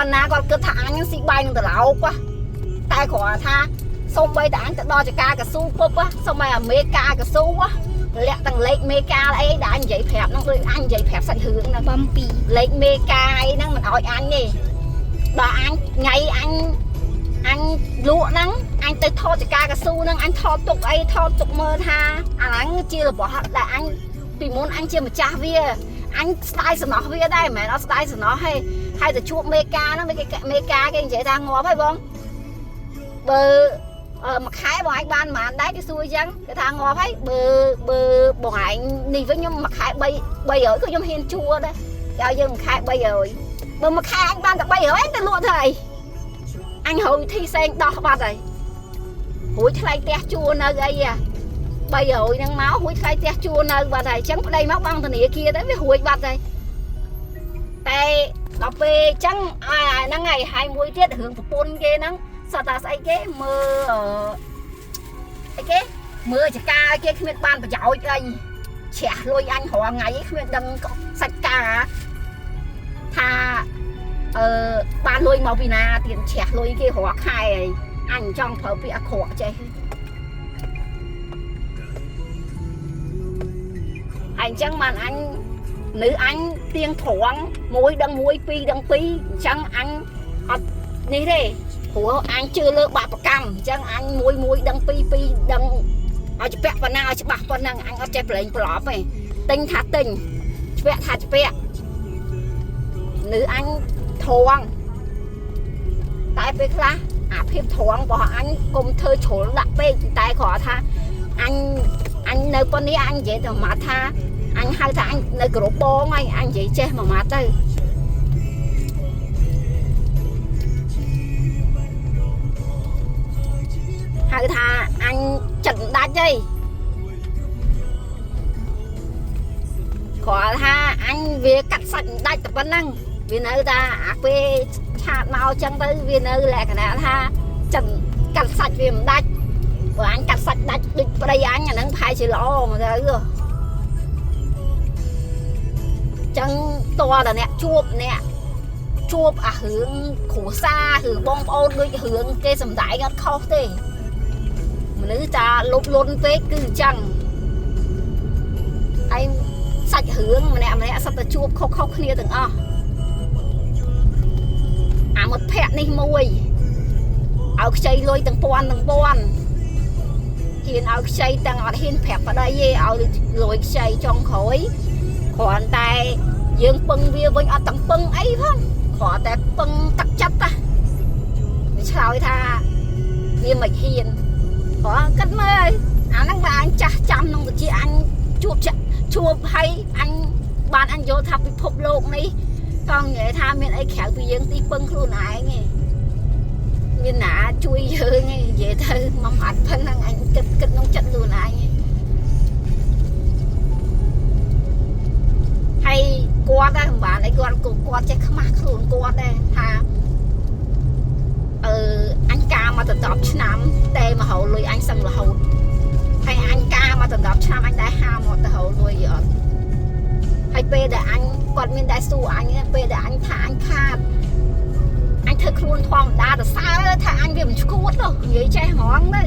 ប៉ុណ្ណាគាត់គិតថាអញហ្នឹងស៊ីបាយនឹងត្រឡោកតែគ្រាន់ថាសូមបីតែអញទៅដល់ចកាកស៊ូពុបសូមឲ្យអាមេកាកស៊ូលាក់ទាំងលេខមេកាអីដែលអញនិយាយប្រាប់ហ្នឹងដូចអញនិយាយប្រាប់សាច់រឿងហ្នឹងបំពីលេខមេកាអីហ្នឹងមិនអោយអញទេដល់អញថ្ងៃអញលក់ហ្នឹងអញទៅថតចកាកស៊ូហ្នឹងអញថតទុកអីថតទុកមើលថាអាហ្នឹងជារបស់ដែលអញពីមុនអញជាម្ចាស់វាអញស្ដាយសំណោះវាដែរមិនមែនអត់ស្ដាយសំណោះទេហើយទៅជួបមេកាហ្នឹងមេកាគេនិយាយថាងាប់ហើយបងបើមួយខែបងឯងបានប៉ុន្មានដែរគេសួរអញ្ចឹងគេថាងាប់ហើយបើបងឯងនេះវិញខ្ញុំមួយខែ300ក៏ខ្ញុំហ៊ានជួដែរគេឲ្យយើងមួយខែ300បើមួយខែអញបានតែ300ឯងទៅលក់ទៅអីអញរយធីផ្សេងដោះបាត់ហើយរួចថ្លៃផ្ទះជួនៅអី300ហ្នឹងមករួចថ្លៃផ្ទះជួនៅបាត់ហើយអញ្ចឹងប្តីមកបងធនាគារទៅវារួចបាត់ហើយតែដល់ពេលអញ្ចឹងហ្នឹងហើយមួយទៀតរឿងប្រពន្ធគេហ្នឹងសតថាស្អីគេមើលអីគេមើលចកាឲ្យគេគ្មានបានប្រយោជន៍អីជ្រះលុយអញរាល់ថ្ងៃគ្មានដឹងសាច់កាថាបានលុយមកពីណាទៀតជ្រះលុយគេរាល់ខែអញចង់ប្រើពាក្យអាក្រក់ចេះអញ្ចឹងបានអញនៅអញទៀងត្រង់1ដឹង1 2ដឹង2អញ្ចឹងអញអត់នេះទេព្រោះអញជឿលើបាបកម្មអញ្ចឹងអញ1ដឹង2ដឹងឲ្យច្បាស់ប៉ុណ្ណាឲ្យច្បាស់ប៉ុណ្ណឹងអញអត់ចេះប្រឡែងប្រឡប់ទេទិញថាទិញច្បាស់ថាច្បាស់នៅអញត្រង់តែពេលខ្លះអាភាពត្រង់របស់អញកុំធ្វើជ្រុលដាក់ពេកតែគ្រាន់ថាអញនៅប៉ុណ្នេះអញនិយាយទៅម៉ាត់ថាអញហៅថាអញនៅក្រុមបងហើយអញនិយាយចេះមួយម៉ាត់ទៅហៅថាអញចិត្តដាច់ហីគ្រាន់ថាអញវាកាត់សាច់ដាច់តែប៉ុណ្ណឹងវានៅថាអាពេលឆាតមកចឹងទៅវានៅលក្ខណៈថាចិត្តកាត់សាច់វាមិនដាច់បើអញកាត់សាច់ដាច់ដូចប្តីអញអាហ្នឹងផែជាល្អមកទៅចឹងតើតាអ្នកជួបអារឿងគ្រួសារឬបងប្អូនដូចរឿងគេសំដែងអត់ខុសទេមនុស្សចាលុបលុនពេកគឺអញ្ចឹងឯងសាច់រឿងម្នាក់សត្វតែជួបខុសគ្នាទាំងអស់អាមិត្តភ័ក្ដិនេះមួយឲ្យខ្ចីលុយទាំងពាន់ហ៊ានឲ្យខ្ចីទាំងអត់ហ៊ានប្រាប់ប្តីទេឲ្យលុយខ្ចីចុងក្រោយគ្រាន់តែយើងពឹងវាវិញអត់ទាំងពឹងអីផងគ្រាន់តែពឹងទឹកចិត្តតាវាឆ្លើយថាវាមិនហ៊ានព្រោះគិតមើលអាហ្នឹងបើអញចាស់ចាំក្នុងវិជាអញជួបហើយអញបានអញយល់ថាពិភពលោកនេះតង់និយាយថាមានអីក្រៅពីយើងទីពឹងខ្លួនឯងទេមានណាជួយយើងទេនិយាយទៅមកអត់ផឹងហ្នឹងអញគិតក្នុងចិត្តខ្លួនឯងហើយគាត់ដែរមិនបានអីគាត់ចេះខ្មាស់ខ្លួនគាត់ដែរថាអញការមកទៅ10ឆ្នាំតែមករលុយអញសឹងរហូតហើយអញការមកទៅ10ឆ្នាំអញដែរហាមកទៅរលុយអត់ហើយពេលដែលអញគាត់មានដែរសួរអញពេលដែលអញថាអញខាតអញធ្វើខ្លួនធម្មតាទៅសើថាអញវាមិនឈួតទេនិយាយចេះហ្មងទៅ